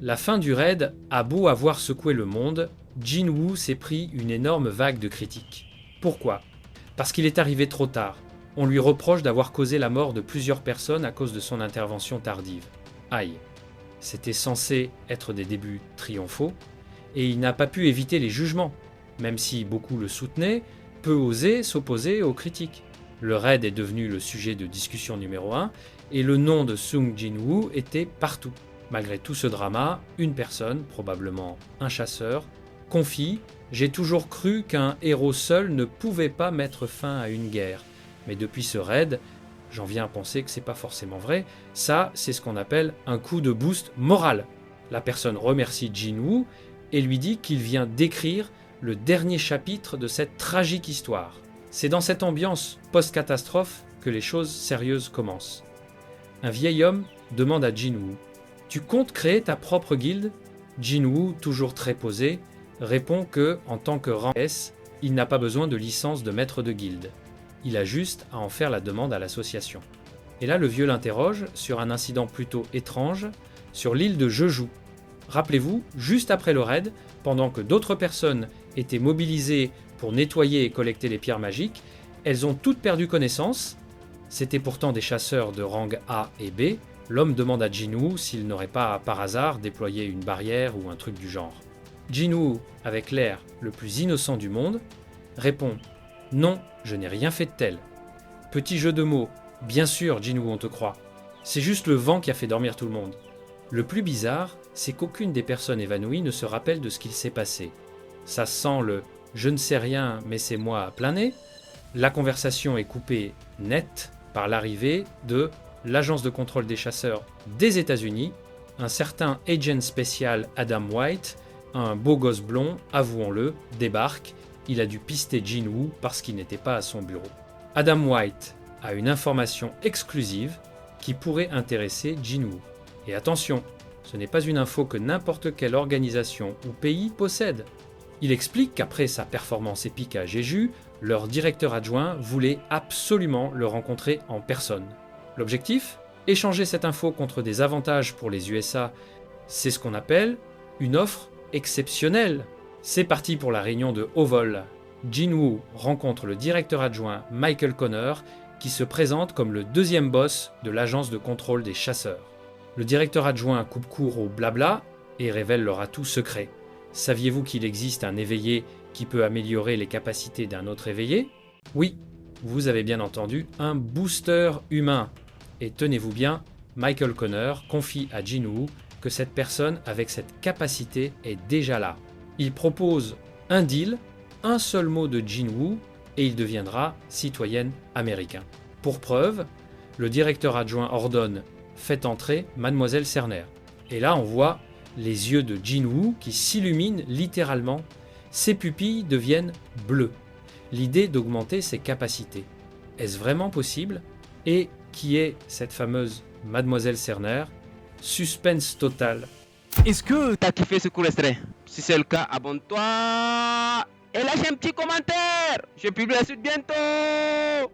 La fin du raid a beau avoir secoué le monde, Jinwoo s'est pris une énorme vague de critiques. Pourquoi? Parce qu'il est arrivé trop tard. On lui reproche d'avoir causé la mort de plusieurs personnes à cause de son intervention tardive. Aïe. C'était censé être des débuts triomphaux, et il n'a pas pu éviter les jugements, même si beaucoup le soutenaient, peu osé s'opposer aux critiques. Le raid est devenu le sujet de discussion numéro 1, et le nom de Sung Jin-woo était partout. Malgré tout ce drama, une personne, probablement un chasseur, confie « J'ai toujours cru qu'un héros seul ne pouvait pas mettre fin à une guerre. Mais depuis ce raid, j'en viens à penser que c'est pas forcément vrai. Ça, c'est ce qu'on appelle un coup de boost moral. » La personne remercie Jin-woo et lui dit qu'il vient d'écrire le dernier chapitre de cette tragique histoire. C'est dans cette ambiance post-catastrophe que les choses sérieuses commencent. Un vieil homme demande à Jin-woo « Tu comptes créer ta propre guilde ?» Jin-woo, toujours très posé, répond que, en tant que rang S, il n'a pas besoin de licence de maître de guilde. Il a juste à en faire la demande à l'association. Et là, le vieux l'interroge sur un incident plutôt étrange sur l'île de Jeju. Rappelez-vous, juste après le raid, pendant que d'autres personnes étaient mobilisées pour nettoyer et collecter les pierres magiques, elles ont toutes perdu connaissance. C'étaient pourtant des chasseurs de rang A et B. L'homme demande à Jinwoo s'il n'aurait pas par hasard déployé une barrière ou un truc du genre. Jinwoo, avec l'air le plus innocent du monde, répond « Non, je n'ai rien fait de tel. » Petit jeu de mots, bien sûr Jinwoo on te croit. C'est juste le vent qui a fait dormir tout le monde. Le plus bizarre, c'est qu'aucune des personnes évanouies ne se rappelle de ce qu'il s'est passé. Ça sent le « je ne sais rien mais c'est moi à plein nez ». La conversation est coupée net par l'arrivée de l'agence de contrôle des chasseurs des États-Unis, un certain agent spécial Adam White, un beau gosse blond, avouons-le, débarque. Il a dû pister Jinwoo parce qu'il n'était pas à son bureau. Adam White a une information exclusive qui pourrait intéresser Jinwoo. Et attention, ce n'est pas une info que n'importe quelle organisation ou pays possède. Il explique qu'après sa performance épique à Jeju, leur directeur adjoint voulait absolument le rencontrer en personne. L'objectif? Échanger cette info contre des avantages pour les USA, c'est ce qu'on appelle une offre exceptionnelle. C'est parti pour la réunion de haut vol. Jinwoo rencontre le directeur adjoint Michael Connor, qui se présente comme le deuxième boss de l'agence de contrôle des chasseurs. Le directeur adjoint coupe court au blabla et révèle leur atout secret. Saviez-vous qu'il existe un éveillé qui peut améliorer les capacités d'un autre éveillé? Oui, vous avez bien entendu, un booster humain. Et tenez-vous bien, Michael Connor confie à Jinwoo que cette personne avec cette capacité est déjà là. Il propose un deal, un seul mot de Jinwoo et il deviendra citoyen américain. Pour preuve, le directeur adjoint ordonne « Faites entrer Mademoiselle Cerner ». Et là on voit les yeux de Jinwoo qui s'illuminent littéralement. Ses pupilles deviennent bleues. L'idée d'augmenter ses capacités. Est-ce vraiment possible? Et qui est cette fameuse Mademoiselle Cerner? Suspense total. Est-ce que t'as kiffé ce court extrait? Si c'est le cas, abonne-toi et lâche un petit commentaire. Je publie la suite bientôt.